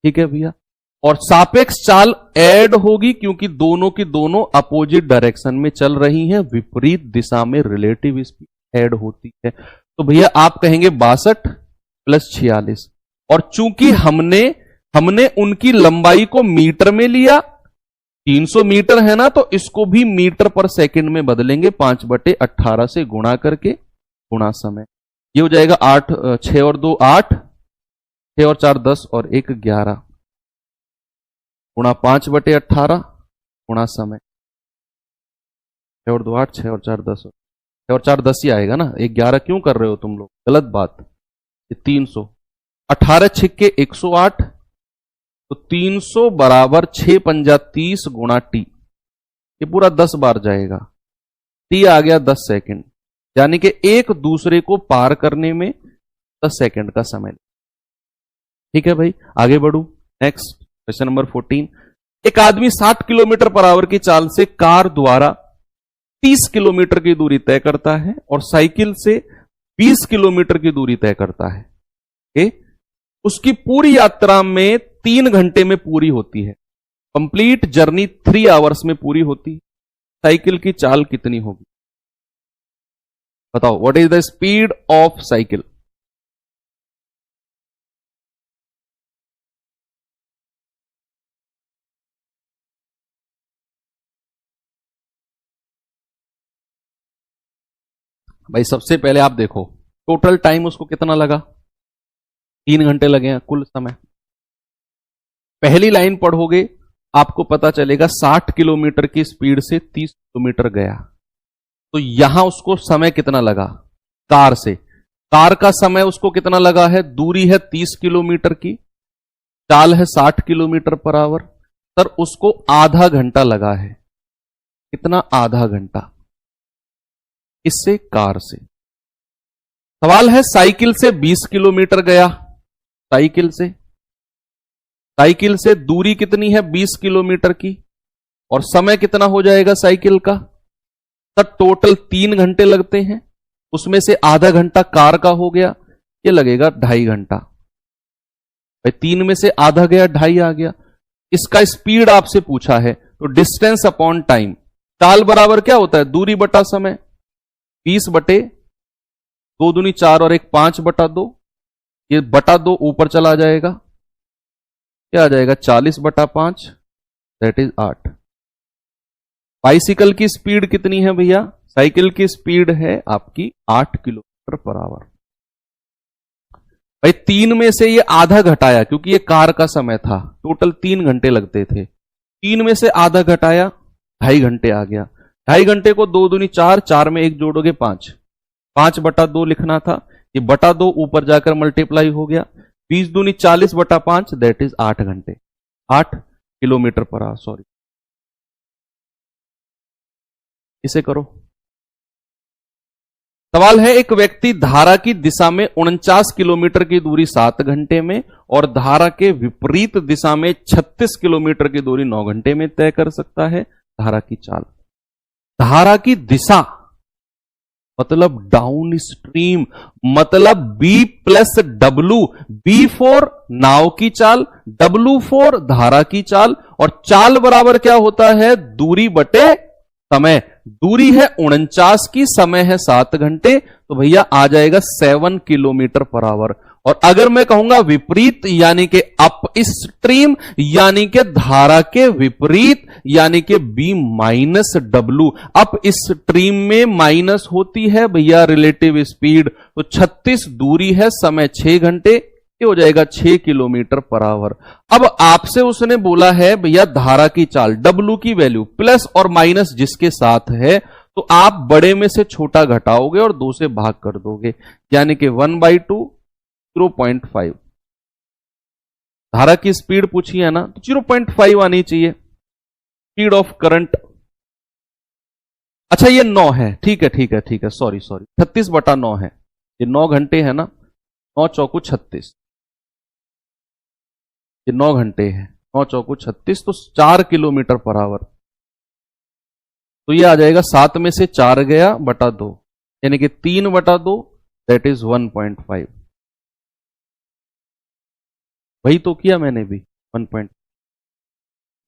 ठीक है भैया। और सापेक्ष चाल ऐड होगी क्योंकि दोनों की दोनों अपोजिट डायरेक्शन में चल रही हैं, विपरीत दिशा में रिलेटिव स्पीड ऐड होती है। तो भैया आप कहेंगे 62 प्लस 46, और चूंकि हमने उनकी लंबाई को मीटर में लिया, 300 मीटर है ना, तो इसको भी मीटर पर सेकंड में बदलेंगे 5/18 से गुणा करके, गुणा समय। ये हो जाएगा 8 6 और 2 8, 6 और 4 10 और 1 11, गुणा 5/18 गुणा समय। 6 और 2 8, 6 और 4 10, 6 और 4 10 ही आएगा ना, 11 क्यों कर रहे हो तुम लोग, गलत बात। 300, 18 छिक्के 108, तो 300 बराबर 6 पंजा 30 गुणा टी, ये पूरा 10 बार जाएगा। टी आ गया 10 सेकंड, यानी कि एक दूसरे को पार करने में 10 सेकंड का समय। ठीक है भाई, आगे बढ़ू। Next question number 14। एक आदमी 60 किलोमीटर पर आवर की चाल से कार द्वारा 30 किलोमीटर की दूरी तय करता है और साइकिल से 20 किलोमीटर की दूरी तय करता है। उसकी पूरी यात्रा में 3 घंटे में पूरी होती है। कंप्लीट जर्नी 3 आवर्स में पूरी होती है। साइकिल की चाल कितनी होगी, बताओ। What is the speed of cycle. भाई सबसे पहले आप देखो टोटल टाइम उसको कितना लगा, 3 घंटे लगे हैं कुल समय। पहली लाइन पढ़ोगे आपको पता चलेगा 60 किलोमीटर की स्पीड से 30 किलोमीटर गया, तो यहां उसको समय कितना लगा कार से। कार का समय उसको कितना लगा है, दूरी है 30 किलोमीटर की, चाल है 60 किलोमीटर पर आवर, सर उसको आधा घंटा लगा है। कितना? आधा घंटा। इससे? कार से। सवाल है साइकिल से 20 किलोमीटर गया। साइकिल से दूरी कितनी है? 20 किलोमीटर की। और समय कितना हो जाएगा साइकिल का? सर टोटल 3 घंटे लगते हैं, उसमें से आधा घंटा कार का हो गया, ये लगेगा 2.5 घंटा। भाई 3 में से आधा गया, 2.5 आ गया। इसका स्पीड आपसे पूछा है, तो डिस्टेंस अपॉन टाइम, चाल बराबर क्या होता है? दूरी बटा समय। 20 बटे 2 दूनी 4 और 1 5 बटा 2, ये बटा 2 ऊपर चला जाएगा, क्या आ जाएगा? 40 बटा 5, दैट इज 8। बाइसिकल की स्पीड कितनी है भैया? साइकिल की स्पीड है आपकी 8 किलोमीटर पर आवर। भाई 3 में से ये आधा घटाया, क्योंकि ये कार का समय था, टोटल 3 घंटे लगते थे। 3 में से आधा घटाया, 2.5 घंटे आ गया। 2.5 घंटे को 2 दूनी 4, 4 में 1 जोड़ोगे 5, 5 बटा 2 लिखना था, ये बटा 2 ऊपर जाकर मल्टीप्लाई हो गया। 20 दूनी 40 बटा 5, दैट इज 8 घंटे, 8 किलोमीटर पर आवर। सॉरी, इसे करो। सवाल है एक व्यक्ति धारा की दिशा में 49 किलोमीटर की दूरी 7 घंटे में और धारा के विपरीत दिशा में 36 किलोमीटर की दूरी 9 घंटे में तय कर सकता है। धारा की चाल। धारा की दिशा मतलब डाउन स्ट्रीम, मतलब B plus W। B for now की चाल, W फॉर धारा की चाल, और चाल बराबर क्या होता है? दूरी बटे समय। दूरी है 49 की, समय है 7 घंटे, तो भैया आ जाएगा 7 किलोमीटर पर आवर। और अगर मैं कहूंगा विपरीत यानी कि अप स्ट्रीम, यानी कि धारा के विपरीत, यानी कि B minus W। Up stream में माइनस होती है भैया रिलेटिव स्पीड, तो 36 दूरी है, समय 6 घंटे, ये हो जाएगा 6 किलोमीटर पर आवर। अब आपसे उसने बोला है भैया धारा की चाल, W की वैल्यू प्लस और माइनस जिसके साथ है, तो आप बड़े में से छोटा घटाओगे और 2 से भाग कर दोगे, यानी कि 1/2, 0.5। धारा की स्पीड पूछी है ना, तो 0.5 आनी चाहिए स्पीड ऑफ करंट। अच्छा ये 9 है, ठीक है, सॉरी 36 बटा 9 है, ये 9 घंटे है ना, 9 चौकू 36, ये 9 घंटे है, 9 चौकू 36, तो 4 किलोमीटर पर आवर। तो ये आ जाएगा 7 में से 4 गया बटा 2, यानी कि 3 बटा 2, दैट इज 1.5। वही तो किया मैंने भी, 1.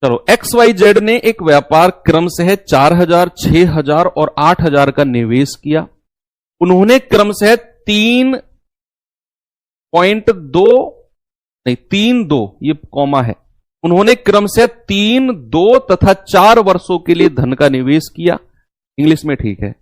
चलो XYZ ने एक व्यापार क्रम से 4,000, 6,000 और 8,000 का निवेश किया। उन्होंने क्रम से 3.2 ये कॉमा है, उन्होंने क्रम से 3, 2 तथा 4 वर्षों के लिए धन का निवेश किया। इंग्लिश में ठीक है।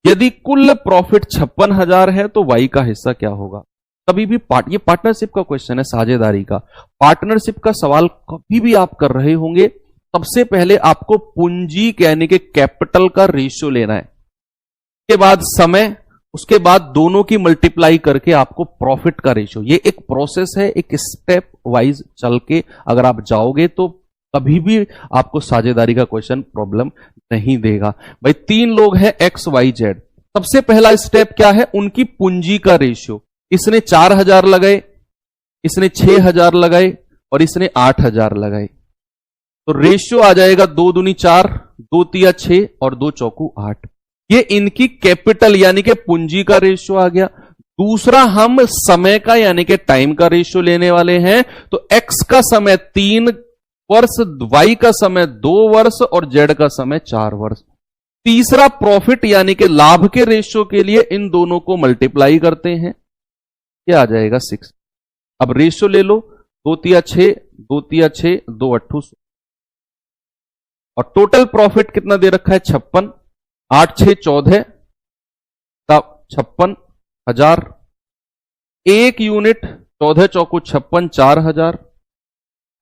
यदि कुल प्रॉफिट 56,000 है तो वाई का हिस्सा क्या होगा? कभी भी ये पार्टनरशिप का क्वेश्चन है, साझेदारी का। पार्टनरशिप का सवाल कभी भी आप कर रहे होंगे, सबसे पहले आपको पूंजी यानी कि कैपिटल का रेशियो लेना है, उसके बाद समय, उसके बाद दोनों की मल्टीप्लाई करके आपको प्रॉफिट का रेशियो। ये एक प्रोसेस है, एक स्टेप वाइज चल के अगर आप जाओगे तो कभी भी आपको साझेदारी का क्वेश्चन प्रॉब्लम नहीं देगा। भाई 3 लोग हैं XYZ, सबसे पहला स्टेप क्या है? उनकी पूंजी का रेशियो। इसने 4,000 लगाए, इसने 6,000 लगाए और इसने 8,000 लगाए, तो रेशियो आ जाएगा 2 दूनी 4, 2 तिया 6 और 2 चौकू 8। ये इनकी कैपिटल यानी कि पूंजी का रेशियो आ गया। दूसरा हम समय का यानी कि टाइम का रेशियो लेने वाले हैं, तो X का समय 3 वर्ष, Y का समय 2 वर्ष और Z का समय 4 वर्ष। तीसरा प्रॉफिट यानी कि लाभ के रेशियो के लिए इन दोनों को मल्टीप्लाई करते हैं, क्या आ जाएगा 6। अब रेशियो ले लो, 2 तिया 6, 2 तिया 6, 2 अट्ठू, और टोटल प्रॉफिट कितना दे रखा है? 56, 8 6 14, तब 56,000। 1 यूनिट 14 चौकू 56, 4,000।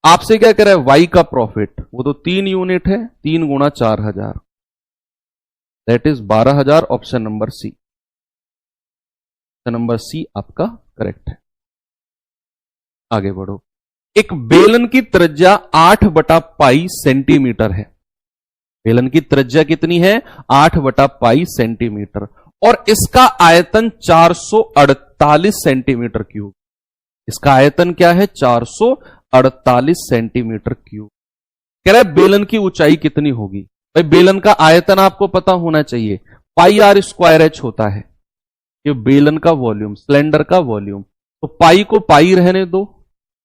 आपसे क्या कह रहा है? वाई का प्रॉफिट, वो तो 3 यूनिट है, 3 गुणा 4,000, that is 12,000। Option number C, option number C आपका करेक्ट है। आगे बढ़ो। एक बेलन की त्रिज्या 8/पाई सेंटीमीटर है। बेलन की त्रिज्या कितनी है? 8/पाई सेंटीमीटर। और इसका आयतन 448 सेंटीमीटर क्यूब। इसका आयतन क्या है? 448 सेंटीमीटर क्यूब। कह रहा है बेलन की ऊंचाई कितनी होगी? भाई बेलन का आयतन आपको पता होना चाहिए, पाई आर स्क्वायर एच होता है। ये बेलन का वॉल्यूम, सिलेंडर का वॉल्यूम। तो पाई को पाई रहने दो।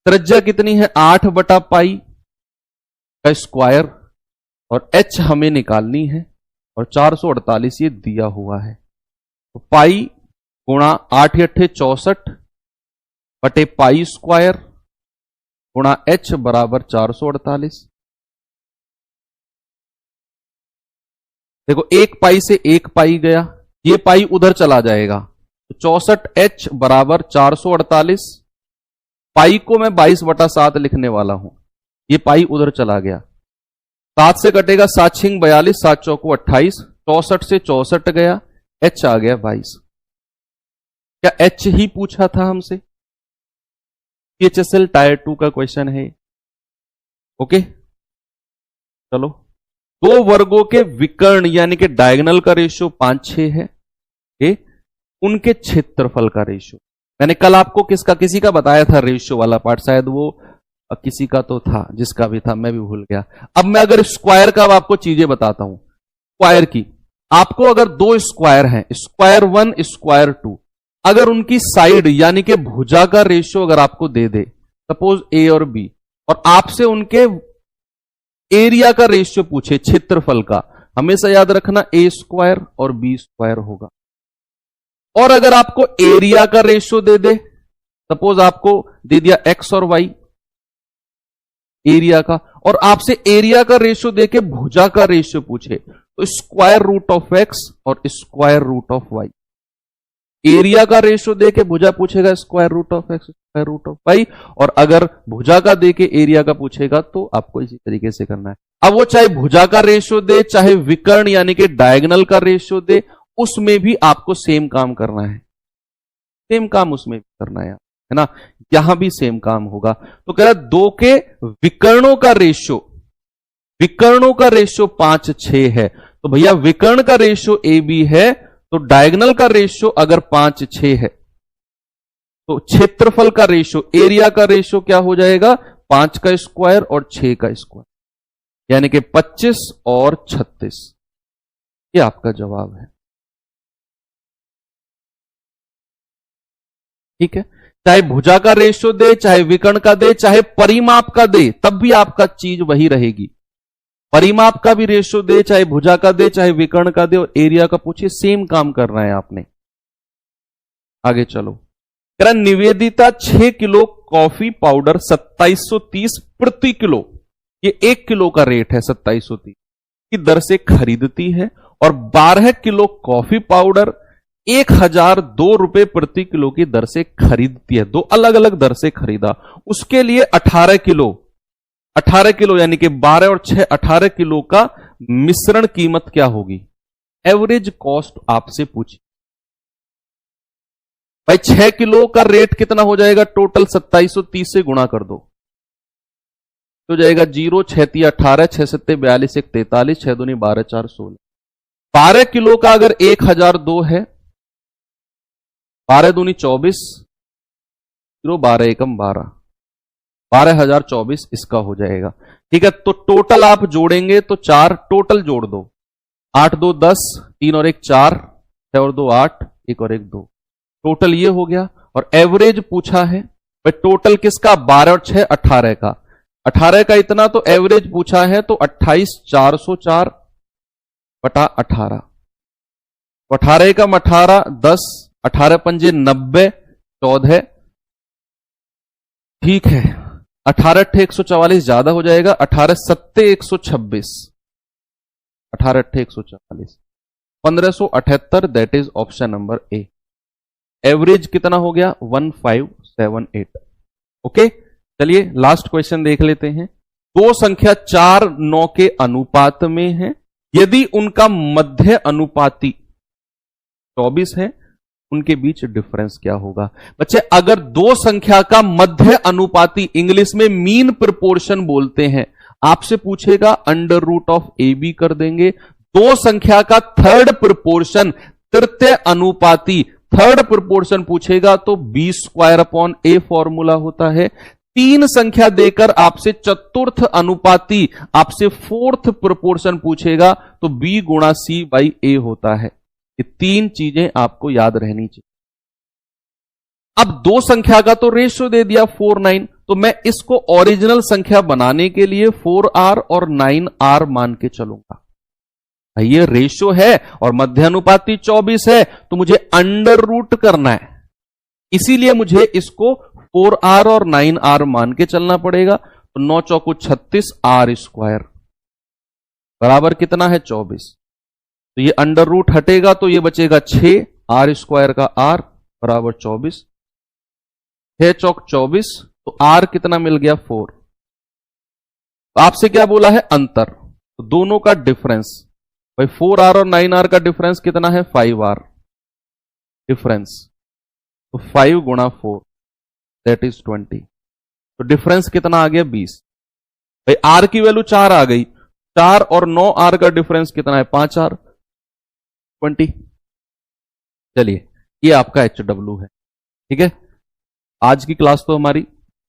त्रिज्या कितनी है? 8/पाई का स्क्वायर, और एच हमें निकालनी है, और 448 ये दिया हुआ है। तो पाई गुणा 8 × 8 = 64 बटे पाई स्क्वायर गुणा एच बराबर 448। देखो एक पाई से एक पाई गया, ये पाई उधर चला जाएगा, तो 64H बराबर 448। पाई को मैं 22/7 लिखने वाला हूं, ये पाई उधर चला गया। 7 से कटेगा 7 × 6 = 42, 7 × 4 = 28, 64 से 64 गया, H आ गया 22। क्या H ही पूछा था हमसे? PHSL टायर 2 का क्वेश्चन है। ओके चलो, दो वर्गों के विकर्ण यानी कि डायगोनल का रेशियो 5/6 है। उनके क्षेत्रफल का रेशियो, मैंने कल आपको किसी का बताया था रेशियो वाला पार्ट, शायद वो किसी का तो था, जिसका भी था मैं भी भूल गया। अब मैं अगर स्क्वायर का आपको चीजें बताता हूं, स्क्वायर की, आपको अगर दो स्क्वायर हैं, स्क्वायर 1 स्क्वायर 2, अगर उनकी साइड यानी कि भुजा का रेशियो अगर आपको दे दे, सपोज ए और बी, और आपसे उनके एरिया का रेशियो पूछे, क्षेत्रफल का, हमेशा याद रखना ए स्क्वायर और बी स्क्वायर होगा। और अगर आपको एरिया का रेशियो दे दे, सपोज आपको दे दिया एक्स और वाई एरिया का, और आपसे एरिया का रेशियो देके भुजा का रेशियो पूछे, तो स्क्वायर रूट ऑफ एक्स और square root of Y. Area का रेशियो देके भुजा पूछेगा square root of X square root of Y, और अगर भुजा का देके एरिया का पूछेगा तो आपको इसी तरीके से करना है। अब वो चाहे भुजा का रेशियो दे, चाहे विकर्ण यानी कि डायगोनल का रेशियो दे, उसमें भी आपको सेम काम करना है। सेम काम उसमें भी करना है ना, यहां भी सेम काम होगा। तो कह रहा दो के विकर्णों का रेशियो 5/6 है। तो भैया विकर्ण का रेशियो ए बी है, तो डायगोनल का रेशियो अगर 5/6 है, तो क्षेत्रफल का रेशियो, एरिया का रेशियो क्या हो जाएगा? 5 का स्क्वायर और 6 का स्क्वायर, यानी कि 25 और 36। ये आपका जवाब है। ठीक है, चाहे भुजा का रेशियो दे, चाहे विकर्ण का दे, चाहे परिमाप का दे, तब भी आपका चीज वही रहेगी। परिमाप का भी रेशियो दे, चाहे भुजा का दे, चाहे विकर्ण का दे, और एरिया का पूछे, सेम काम करना है आपने। आगे चलो, निवेदिता 6 किलो कॉफी पाउडर 2730 प्रति किलो, ये 1 किलो का रेट है 2730 की दर से खरीदती है, और 12 किलो कॉफी पाउडर 1002 रुपए प्रति किलो की दर से खरीदती है। दो अलग अलग दर से खरीदा, उसके लिए 18 किलो यानी कि 12 और 6 18 किलो का मिश्रण कीमत क्या होगी? एवरेज कॉस्ट आपसे पूछी। भाई 6 किलो का रेट कितना हो जाएगा? टोटल 2730 से गुणा कर दो तो जाएगा 0, 6 × 18, 6 × 7 = 42, 1 × 43, 6 × 2 = 12, 4 × 16। 12 किलो का अगर 1002 है, 12 × 2 = 24, 12 × 1 = 12, 12024 इसका हो जाएगा। ठीक है, तो टोटल आप जोड़ेंगे तो 4 टोटल जोड़ दो, 8 × 2 = 10, 3 और 1 = 4, 6 और 2 = 8, 1 और 1 = 2, टोटल ये हो गया। और एवरेज पूछा है, भाई टोटल किसका? 12 और 6 18 का, 18 का इतना, तो एवरेज पूछा है तो 28404 बटा 18, 18 का 18 10, 18 पंजे 90, 14। ठीक है, 18 × 8 = 144 ज्यादा हो जाएगा, 18 × 7 = 126, 18 × 8 = 144, 1578, that is option number A. Average कितना हो गया? 1578। ओके, चलिए लास्ट क्वेश्चन देख लेते हैं। दो संख्या 4 9 के अनुपात में है, यदि उनका मध्य अनुपाती 24 है, उनके बीच डिफरेंस क्या होगा। बच्चे अगर दो संख्या का मध्य अनुपाती, इंग्लिश में मीन प्रोपोर्शन बोलते हैं, आपसे पूछेगा under root of A B कर देंगे। दो संख्या का थर्ड प्रोपोर्शन, तृतीय अनुपाती, थर्ड प्रोपोर्शन पूछेगा तो B square upon a formula होता है। तीन संख्या देकर आपसे चतुर्थ अनुपाती, आपसे फोर्थ प्रोपोर्शन पूछेगा तो बी गुणा सी बाई ए होता है। ये तीन चीजें आपको याद रहनी चाहिए। अब दो संख्या का तो रेशियो दे दिया 4 9, तो मैं इसको ओरिजिनल संख्या बनाने के लिए 4r और 9r मान के चलूंगा। ये रेशियो है और मध्यानुपाती 24 है, तो मुझे अंडर रूट करना है, इसीलिए मुझे इसको 4r और 9r मान के चलना पड़ेगा। तो 9 चौको 36 r स्क्वायर बराबर कितना है 24। तो ये अंडर रूट हटेगा तो ये बचेगा 6 r स्क्वायर का r बराबर 24। 6 चौक 24, तो r कितना मिल गया 4। तो आपसे क्या बोला है अंतर, तो दोनों का डिफरेंस भाई 4r और 9r का डिफरेंस कितना है 5r डिफरेंस, तो 5 गुणा 4 दैट इज 20। तो डिफरेंस कितना आ गया 20। भाई r की वैल्यू 4 आ गई, 4 और 9r का डिफरेंस कितना है 5r 20। चलिए ये आपका HW है, ठीक है। आज की क्लास तो हमारी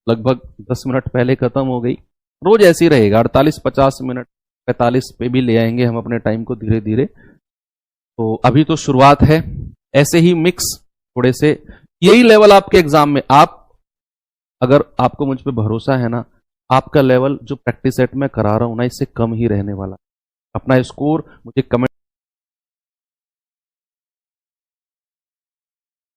लगभग 10 मिनट पहले खत्म हो गई। रोज ऐसे ही रहेगा, 48-50 मिनट 45 पे भी ले आएंगे हम अपने टाइम को धीरे धीरे। तो अभी तो शुरुआत है, ऐसे ही मिक्स थोड़े से, यही लेवल आपके एग्जाम में, आप अगर आपको मुझ पे भरोसा है ना, आपका लेवल जो प्रैक्टिस सेट में करा रहा हूं ना, इससे कम ही रहने वाला। अपना स्कोर मुझे कमेंट